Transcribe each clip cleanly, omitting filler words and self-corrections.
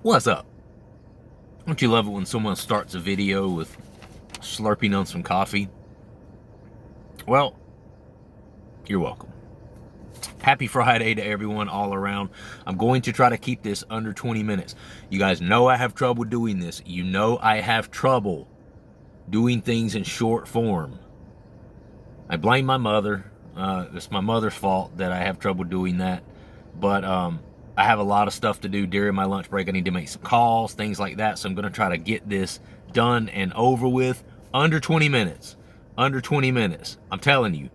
What's up? Don't you love it when someone starts a video with slurping on some coffee? Well, you're welcome. Happy Friday to everyone all around. I'm going to try to keep this under 20 minutes. You guys know I have trouble doing this. You know I have trouble doing things in short form. I blame my mother. It's my mother's fault that I have trouble doing that. But I have a lot of stuff to do during my lunch break. I need to make some calls, things like that. So I'm going to try to get this done and over with under 20 minutes. Under 20 minutes. I'm telling you.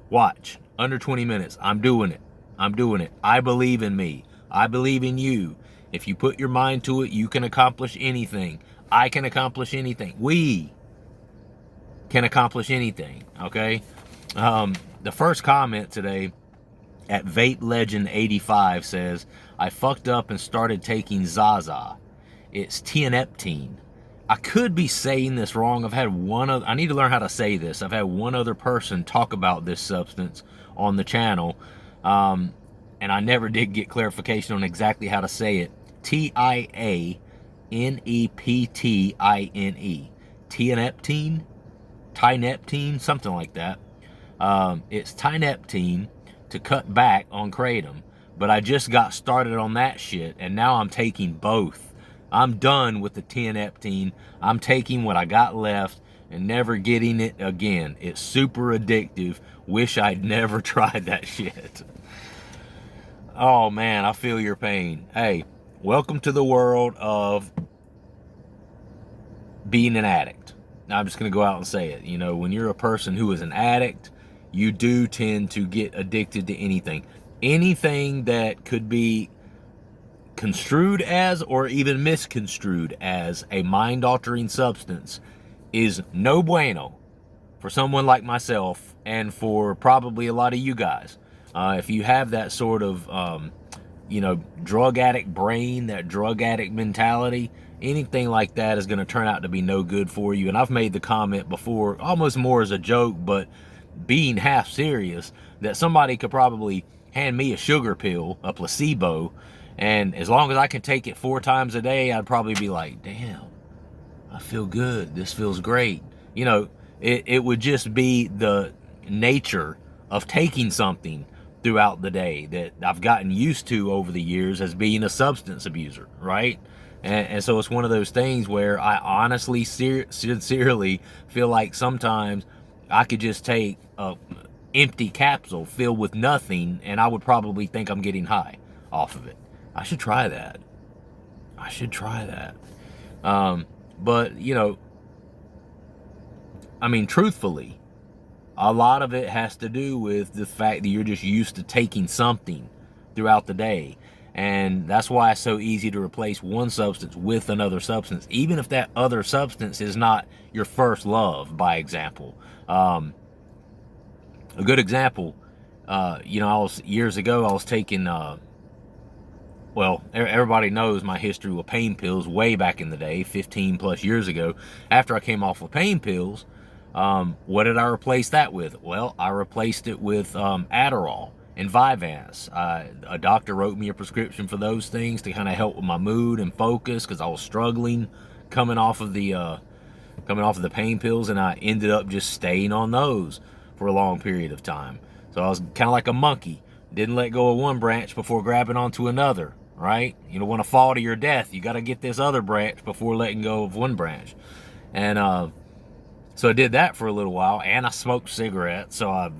Watch. Under 20 minutes. I'm doing it. I'm doing it. I believe in me. I believe in you. If you put your mind to it, you can accomplish anything. I can accomplish anything. We can accomplish anything. Okay? The first comment today at Vape Legend 85 says, I fucked up and started taking Zaza. It's tianeptine. I could be saying this wrong. I've had one other, I need to learn how to say this. I've had one other person talk about this substance on the channel, and I never did get clarification on exactly how to say it. tianeptine. Tianeptine? Tianeptine? Something like that. It's tianeptine to cut back on kratom, but I just got started on that shit, and now I'm taking both. I'm done with the tianeptine. I'm taking what I got left and never getting it again. It's super addictive. Wish I'd never tried that shit. Oh man, I feel your pain. Hey, welcome to the world of being an addict. Now, I'm just going to go out and say it. You know, when you're a person who is an addict, you do tend to get addicted to anything. Anything that could be construed as or even misconstrued as a mind-altering substance is no bueno for someone like myself and for probably a lot of you guys. If you have that sort of, drug addict brain, that drug addict mentality, anything like that is going to turn out to be no good for you. And I've made the comment before, almost more as a joke, but being half serious, that somebody could probably hand me a sugar pill, a placebo, and as long as I can take it 4 times a day, I'd probably be like, damn, I feel good. This feels great. You know, it would just be the nature of taking something throughout the day that I've gotten used to over the years as being a substance abuser, right? And so it's one of those things where I honestly, sincerely feel like sometimes I could just take a empty capsule filled with nothing and I would probably think I'm getting high off of it. I should try that. I should try that. But, you know, I mean, truthfully, a lot of it has to do with the fact that you're just used to taking something throughout the day. And that's why it's so easy to replace one substance with another substance, even if that other substance is not your first love, by example. A good example, years ago, I was taking, everybody knows my history with pain pills way back in the day, 15 plus years ago. After I came off of pain pills, what did I replace that with? Well, I replaced it with Adderall and Vyvanse. A doctor wrote me a prescription for those things to kind of help with my mood and focus because I was struggling coming off of the pain pills, and I ended up just staying on those for a long period of time. So I was kind of like a monkey. Didn't let go of one branch before grabbing onto another, right? You don't want to fall to your death. You got to get this other branch before letting go of one branch. And so I did that for a little while, and I smoked cigarettes. So I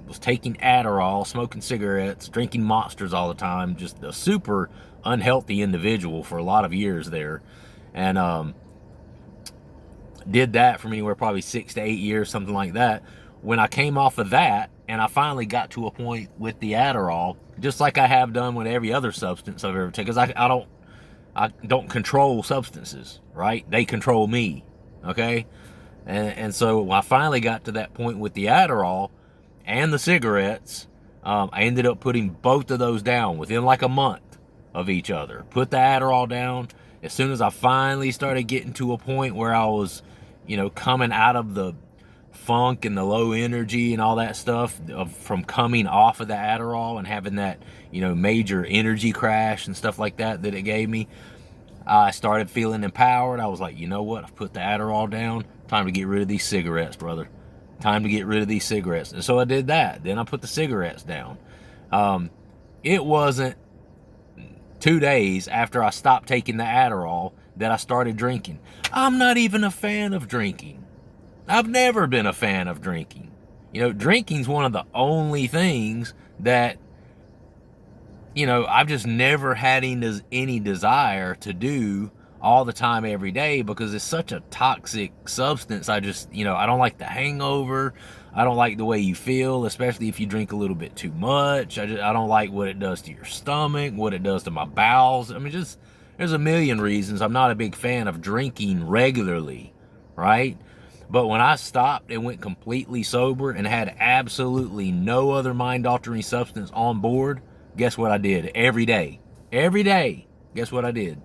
was taking Adderall, smoking cigarettes, drinking Monsters all the time. Just a super unhealthy individual for a lot of years there. And did that from anywhere probably 6 to 8 years, something like that. When I came off of that, and I finally got to a point with the Adderall, just like I have done with every other substance I've ever taken, because I don't control substances, right? They control me, okay? And so when I finally got to that point with the Adderall and the cigarettes, I ended up putting both of those down within like a month of each other. Put the Adderall down. As soon as I finally started getting to a point where I was, coming out of the funk and the low energy and all that stuff from coming off of the Adderall and having that, major energy crash and stuff like that it gave me, I started feeling empowered. I was like, you know what? I've put the Adderall down. Time to get rid of these cigarettes, brother. Time to get rid of these cigarettes. And so I did that. Then I put the cigarettes down. It wasn't 2 days after I stopped taking the Adderall that I started drinking. I'm not even a fan of drinking. I've never been a fan of drinking. Drinking's one of the only things that, I've just never had any desire to do all the time every day, because it's such a toxic substance. I don't like the hangover. I don't like the way you feel, especially if you drink a little bit too much. I don't like what it does to your stomach, what it does to my bowels. I mean, just there's a million reasons I'm not a big fan of drinking regularly, right? But when I stopped and went completely sober and had absolutely no other mind-altering substance on board, guess what I did? Every day. Every day. Guess what I did?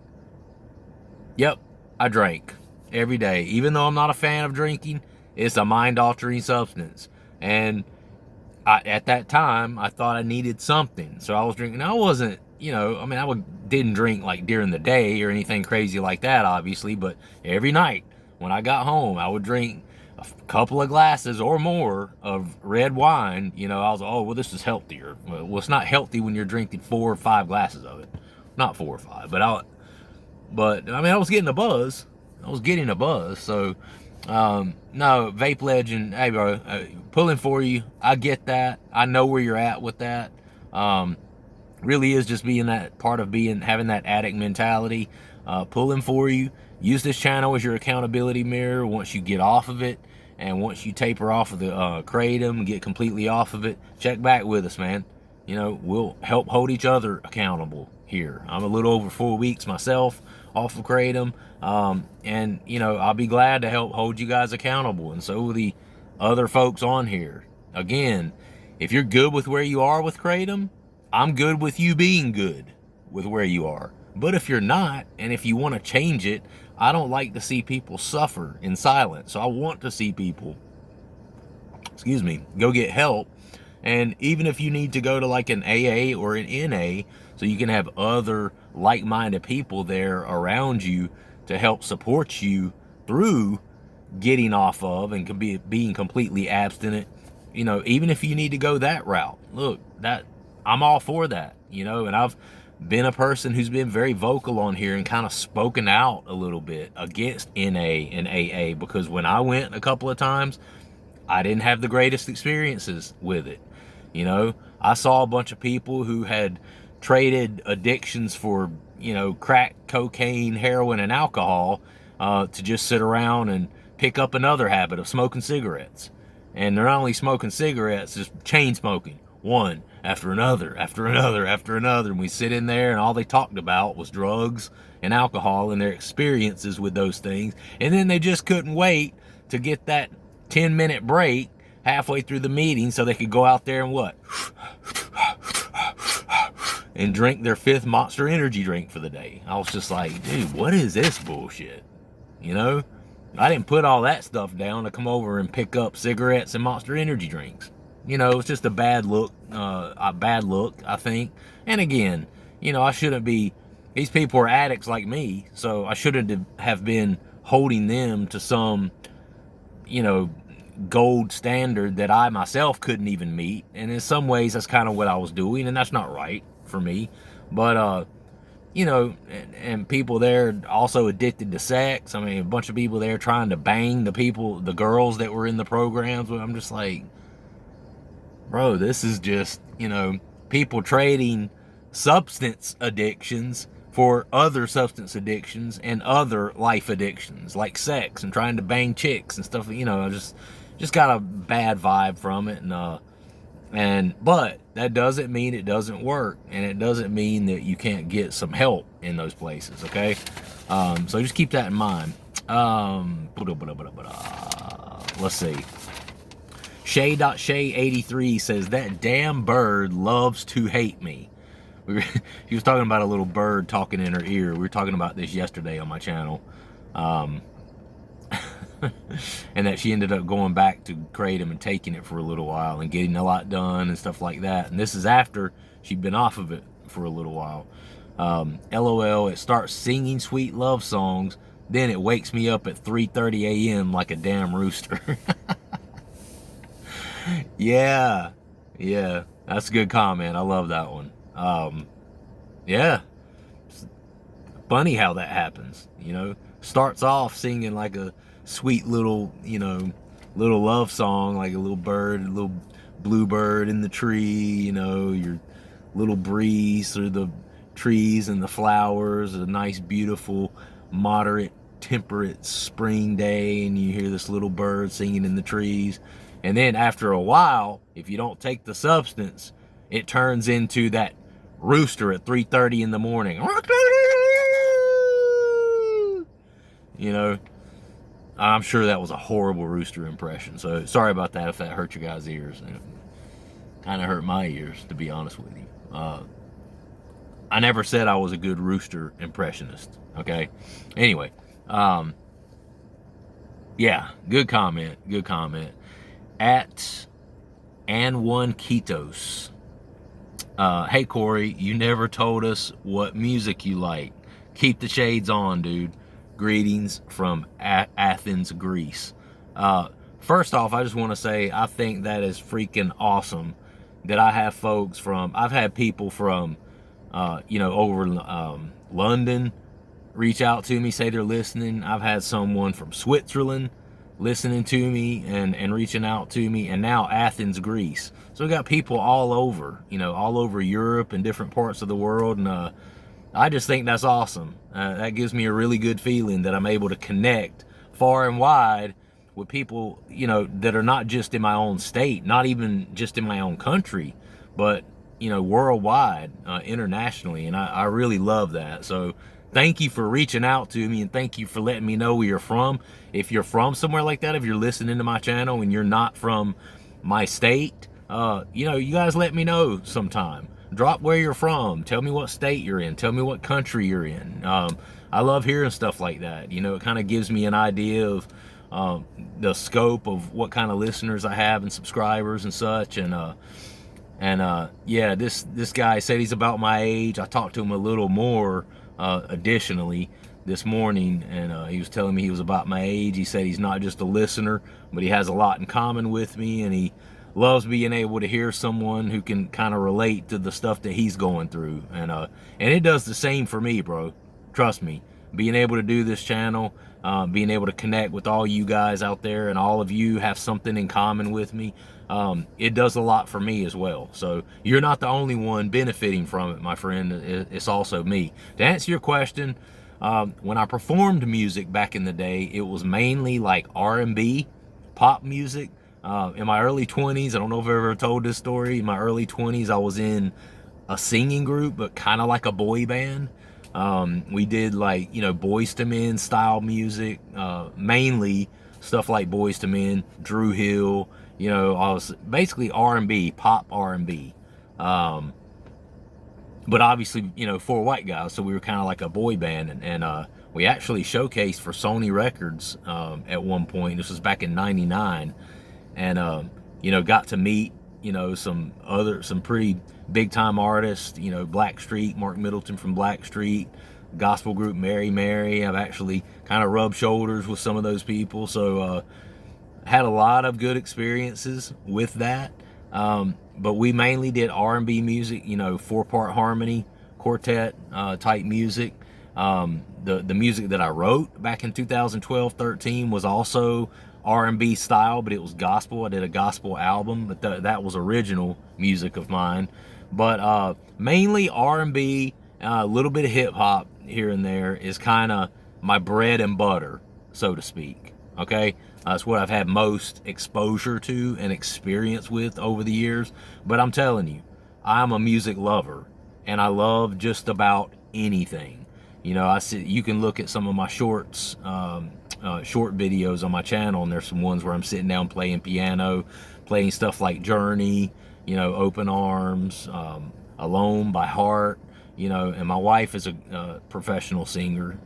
Yep, I drank. Every day. Even though I'm not a fan of drinking, it's a mind-altering substance. And at that time, I thought I needed something. So I was drinking. I wasn't, didn't drink like during the day or anything crazy like that, obviously. But every night when I got home, I would drink a couple of glasses or more of red wine. I was, oh, well, this is healthier. Well, it's not healthy when you're drinking 4 or 5 glasses of it. Not 4 or 5, but I was getting a buzz. So, no, Vape Legend, hey, bro, pulling for you. I get that. I know where you're at with that. Really is just being that part of having that addict mentality. Pulling for you. Use this channel as your accountability mirror once you get off of it, and once you taper off of the kratom, get completely off of it, check back with us, man. We'll help hold each other accountable here. I'm a little over 4 weeks myself off of kratom, and I'll be glad to help hold you guys accountable, and so will the other folks on here. Again, if you're good with where you are with kratom, I'm good with you being good with where you are. But if you're not, and if you want to change it, I don't like to see people suffer in silence. So I want to see people, go get help. And even if you need to go to like an AA or an NA, so you can have other like-minded people there around you to help support you through getting off of and being completely abstinent, even if you need to go that route, look, that I'm all for that, and I've been a person who's been very vocal on here and kind of spoken out a little bit against NA and AA, because when I went a couple of times, I didn't have the greatest experiences with it. I saw a bunch of people who had traded addictions for, crack, cocaine, heroin, and alcohol to just sit around and pick up another habit of smoking cigarettes. And they're not only smoking cigarettes, just chain smoking. One after another, after another, after another. And we sit in there and all they talked about was drugs and alcohol and their experiences with those things. And then they just couldn't wait to get that 10-minute break halfway through the meeting so they could go out there and what? And drink their 5th Monster Energy drink for the day. I was just like, dude, what is this bullshit? I didn't put all that stuff down to come over and pick up cigarettes and Monster Energy drinks. It's just a bad look, I think. And again, I shouldn't be, these people are addicts like me, so I shouldn't have been holding them to some, gold standard that I myself couldn't even meet. And in some ways, that's kind of what I was doing, and that's not right for me. But, and people there also addicted to sex. I mean, a bunch of people there trying to bang the girls that were in the programs. I'm just like, bro, this is just, people trading substance addictions for other substance addictions and other life addictions like sex and trying to bang chicks and stuff. I just got a bad vibe from it. But that doesn't mean it doesn't work, and it doesn't mean that you can't get some help in those places, okay? So just keep that in mind. Let's see. Shay.Shay83 says, that damn bird loves to hate me. He was talking about a little bird talking in her ear. We were talking about this yesterday on my channel. And that she ended up going back to kratom and taking it for a little while and getting a lot done and stuff like that. And this is after she'd been off of it for a little while. LOL, it starts singing sweet love songs, then it wakes me up at 3:30 a.m. like a damn rooster. Yeah, yeah, that's a good comment. I love that one. Yeah, funny how that happens. Starts off singing like a sweet little, little love song, like a little bird, a little bluebird in the tree. Your little breeze through the trees and the flowers, a nice, beautiful, moderate, temperate spring day, and you hear this little bird singing in the trees. And then after a while, if you don't take the substance, it turns into that rooster at 3:30 in the morning. I'm sure that was a horrible rooster impression. So sorry about that if that hurt your guys' ears. It kind of hurt my ears, to be honest with you. I never said I was a good rooster impressionist. Okay. Anyway, yeah, good comment. Good comment. At And1 Ketos. Hey Corey, you never told us what music you like. Keep the shades on, dude. Greetings from Athens, Greece. First off, I just want to say I think that is freaking awesome that I have folks from, I've had people from, over London reach out to me, say they're listening. I've had someone from Switzerland listening to me and reaching out to me, and now Athens, Greece. So we got people all over, all over Europe and different parts of the world, and I just think that's awesome. That gives me a really good feeling that I'm able to connect far and wide with people, that are not just in my own state, not even just in my own country, but, worldwide, internationally. And I really love that. So thank you for reaching out to me, and thank you for letting me know where you're from. If you're from somewhere like that, if you're listening to my channel and you're not from my state, you guys let me know sometime. Drop where you're from. Tell me what state you're in. Tell me what country you're in. I love hearing stuff like that. It kind of gives me an idea of the scope of what kind of listeners I have and subscribers and such. Yeah, this guy said he's about my age. I talked to him a little more additionally this morning, and he was telling me he was about my age. He said he's not just a listener, but he has a lot in common with me, and he loves being able to hear someone who can kind of relate to the stuff that he's going through. And it does the same for me, bro. Trust me. Being able to do this channel, being able to connect with all you guys out there, and all of you have something in common with me, it does a lot for me as well. So you're not the only one benefiting from it, my friend. It's also me. To answer your question, when I performed music back in the day, it was mainly like R&B, pop music. In my early 20s, I don't know if I've ever told this story. In my early 20s, I was in a singing group, but kind of like a boy band. We did like, Boys to Men style music, mainly stuff like Boys to Men, Drew Hill. I was basically R&B, pop R&B. But obviously, for white guys, so we were kind of like a boy band, and we actually showcased for Sony Records at one point. This was back in '99. And got to meet some pretty big time artists, Blackstreet, Mark Middleton from Blackstreet, gospel group Mary Mary. I've actually kind of rubbed shoulders with some of those people, so had a lot of good experiences with that. But we mainly did R&B music, 4-part harmony quartet type music. The music that I wrote back in 2012-13 was also R&B style, but it was gospel. I did a gospel album, but that was original music of mine. But mainly R&B, a little bit of hip hop here and there is kind of my bread and butter, so to speak. Okay, that's what I've had most exposure to and experience with over the years. But I'm telling you, I'm a music lover, and I love just about anything. You can look at some of my shorts. Short videos on my channel, and there's some ones where I'm sitting down playing piano, playing stuff like Journey, Open Arms, Alone by Heart, and my wife is a professional singer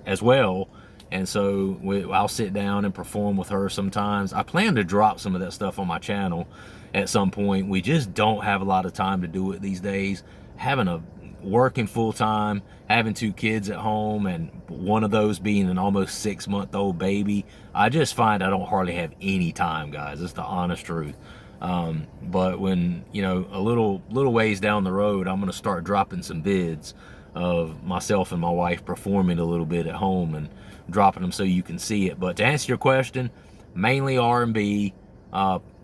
as well, and so I'll sit down and perform with her sometimes. I plan to drop some of that stuff on my channel at some point. We just don't have a lot of time to do it these days. Having a working full time, having 2 kids at home, and one of those being an almost 6-month-old baby, I just find I don't hardly have any time, guys. It's the honest truth. But when, you know, a little ways down the road, I'm gonna start dropping some vids of myself and my wife performing a little bit at home and dropping them so you can see it. But to answer your question, mainly R&B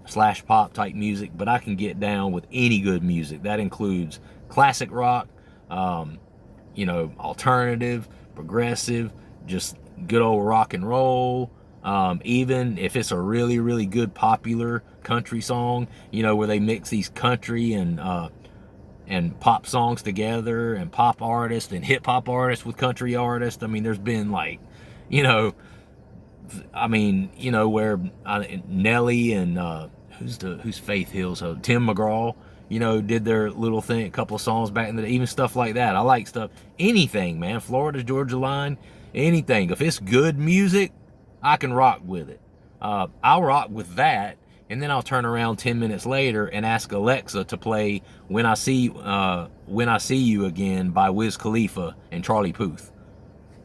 slash pop type music, but I can get down with any good music. That includes classic rock, you know, alternative, progressive, just good old rock and roll. Even if it's a really, really good popular country song, you know, where they mix these country and pop songs together, and pop artists and hip hop artists with country artists. I mean, there's been like, you know, where Nelly and who's Faith Hill, so Tim McGraw, you know, did their little thing, a couple of songs back in the day, even stuff like that. I like stuff, anything, man. Florida Georgia Line, anything. If it's good music, I can rock with it. I'll rock with that, and then I'll turn around 10 minutes later and ask Alexa to play When I See You Again by Wiz Khalifa and Charlie Puth.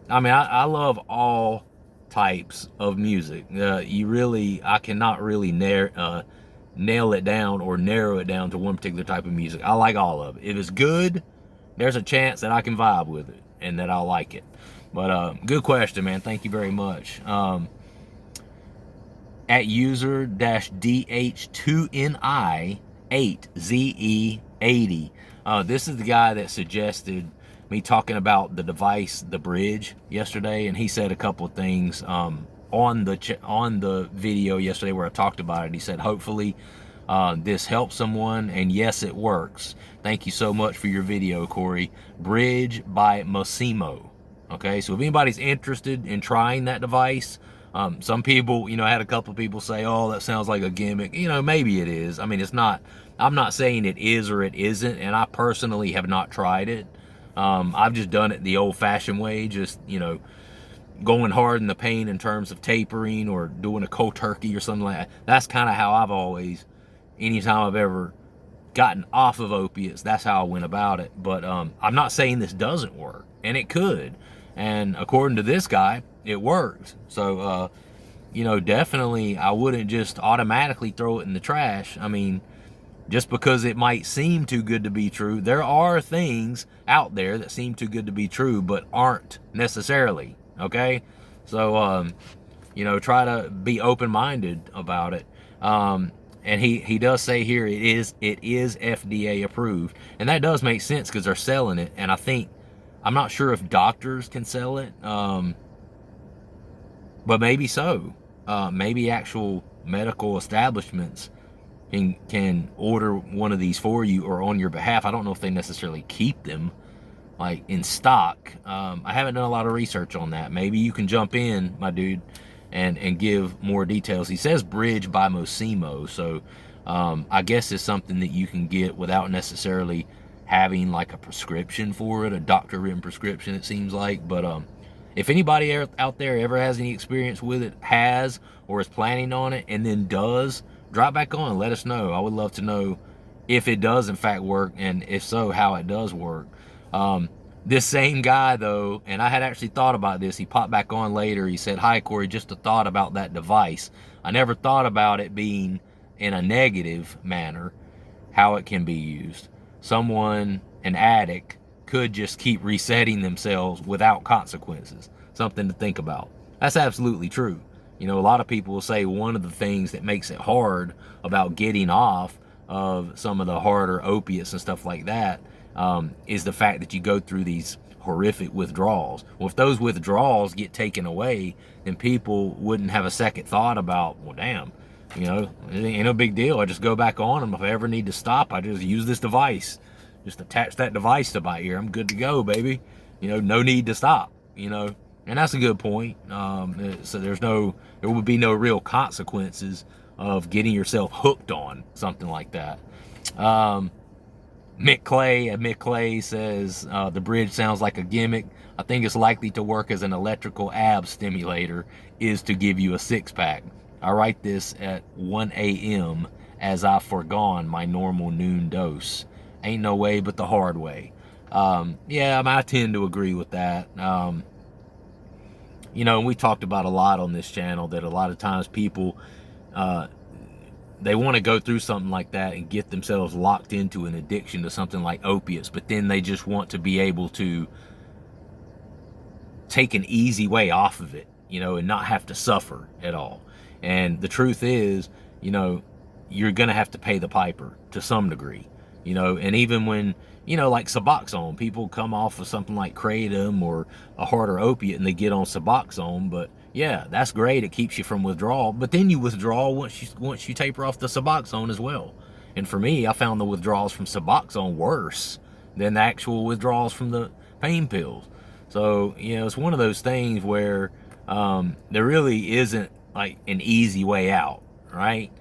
I mean, I love all types of music. I cannot really nail it down or narrow it down to one particular type of music. I like all of it. If it's good, there's a chance that I can vibe with it and that I'll like it. But good question, man. Thank you very much. At user-DH2NI8ZE80. This is the guy that suggested me talking about the device, the bridge, yesterday, and he said a couple of things on the video yesterday where I talked about it. He said, hopefully this helps someone, and yes, it works. Thank you so much for your video, Corey. Bridge by Mosimo. Okay, so if anybody's interested in trying that device, some people, you know, I had a couple of people say, oh, that sounds like a gimmick. You know, maybe it is. I mean, it's not. I'm not saying it is or it isn't, and I personally have not tried it. I've just done it the old-fashioned way, just, you know, going hard in the paint in terms of tapering or doing a cold turkey or something like that. That's kind of how I've always, anytime I've ever gotten off of opiates, that's how I went about it. But I'm not saying this doesn't work, and it could. And according to this guy, it works. So, you know, definitely I wouldn't just automatically throw it in the trash. I mean, just because it might seem too good to be true, there are things out there that seem too good to be true, but aren't necessarily, okay? So, you know, try to be open-minded about it. And he does say here it is FDA approved. And that does make sense because they're selling it. And I'm not sure if doctors can sell it, but maybe so. Maybe actual medical establishments can order one of these for you or on your behalf. I don't know if they necessarily keep them like in stock. I haven't done a lot of research on that. Maybe you can jump in, my dude, and give more details. He says Bridge by Mosimo, so I guess it's something that you can get without necessarily having like a prescription for it, a doctor written prescription, it seems like. But if anybody out there ever has any experience with it, has or is planning on it, and then does, drop back on and let us know. I would love to know if it does in fact work, and if so, how it does work. This same guy though, and I had actually thought about this, he popped back on later. He said, hi Corey, just a thought about that device. I never thought about it being in a negative manner, how it can be used. Someone, an addict, could just keep resetting themselves without consequences. Something to think about. That's absolutely true. You know, a lot of people will say one of the things that makes it hard about getting off of some of the harder opiates and stuff like that is the fact that you go through these horrific withdrawals. Well, if those withdrawals get taken away, then people wouldn't have a second thought about, well, damn, you know, it ain't no big deal. I just go back on them. If I ever need to stop, I just use this device. Just attach that device to my ear. I'm good to go, baby. You know, no need to stop, you know. And that's a good point. So there would be no real consequences of getting yourself hooked on something like that. Mick Clay says, the bridge sounds like a gimmick. I think it's likely to work as an electrical ab stimulator is to give you a six-pack. I write this at 1 a.m. as I've forgone my normal noon dose. Ain't no way but the hard way. Yeah, I tend to agree with that. You know, and we talked about a lot on this channel that a lot of times people, uh, they want to go through something like that and get themselves locked into an addiction to something like opiates, but then they just want to be able to take an easy way off of it, you know, and not have to suffer at all. And the truth is, you know, you're going to have to pay the piper to some degree, you know, and even when, you know, like Suboxone, people come off of something like Kratom or a harder opiate and they get on Suboxone, but yeah, that's great. It keeps you from withdrawal, but then you withdraw once you taper off the Suboxone as well. And for me, I found the withdrawals from Suboxone worse than the actual withdrawals from the pain pills. So, you know, it's one of those things where there really isn't like an easy way out, right?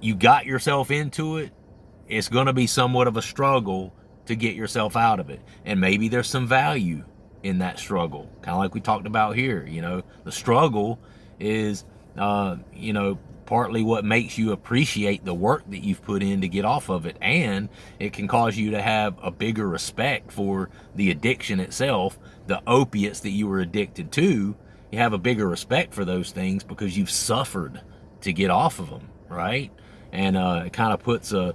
You got yourself into it, it's going to be somewhat of a struggle to get yourself out of it. And maybe there's some value in that struggle, kind of like we talked about here. You know, the struggle is, you know, partly what makes you appreciate the work that you've put in to get off of it. And it can cause you to have a bigger respect for the addiction itself, the opiates that you were addicted to. You have a bigger respect for those things because you've suffered to get off of them, right? And it kind of puts a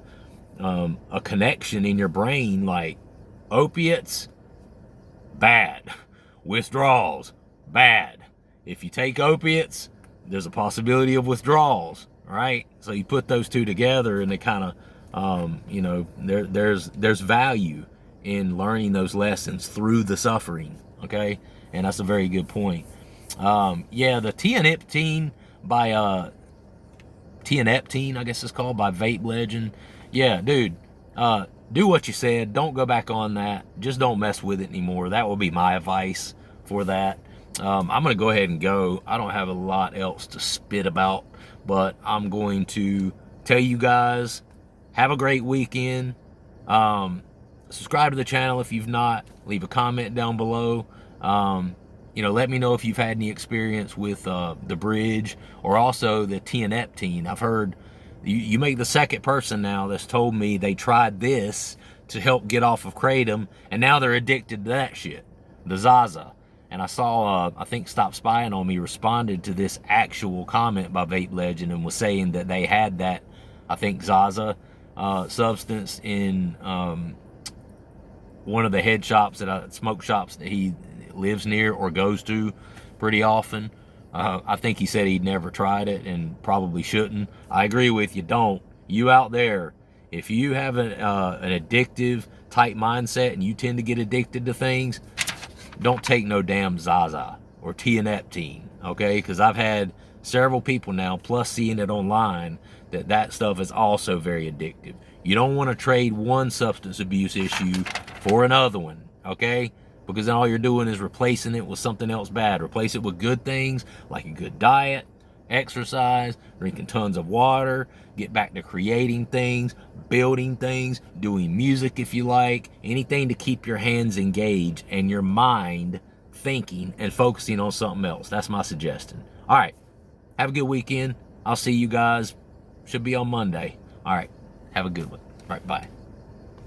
connection in your brain, like opiates, bad. Withdrawals, bad. If you take opiates, there's a possibility of withdrawals, right? So you put those two together and they kind of, you know, there's value in learning those lessons through the suffering, okay? And that's a very good point. Yeah, the tianeptine by, tianeptine, I guess it's called, by Vape Legend. Yeah, dude, do what you said. Don't go back on that. Just don't mess with it anymore. That will be my advice for that. I'm going to go ahead and go. I don't have a lot else to spit about, but I'm going to tell you guys, have a great weekend. Subscribe to the channel if you've not. Leave a comment down below. You know, let me know if you've had any experience with the bridge or also the tianeptine. I've heard you make the second person now that's told me they tried this to help get off of Kratom, and now they're addicted to that shit, the Zaza. And I saw, I think Stop Spying on Me responded to this actual comment by Vape Legend and was saying that they had that, I think, Zaza substance in one of the head shops, smoke shops that he lives near or goes to pretty often. I think he said he'd never tried it and probably shouldn't. I agree with you. Don't. You out there, if you have an addictive type mindset and you tend to get addicted to things, don't take no damn Zaza or tianeptine, okay? Because I've had several people now, plus seeing it online, that stuff is also very addictive. You don't want to trade one substance abuse issue for another one, okay? Because then all you're doing is replacing it with something else bad. Replace it with good things like a good diet, exercise, drinking tons of water, get back to creating things, building things, doing music if you like, anything to keep your hands engaged and your mind thinking and focusing on something else. That's my suggestion. All right, have a good weekend. I'll see you guys, should be on Monday. All right, have a good one. All right, bye.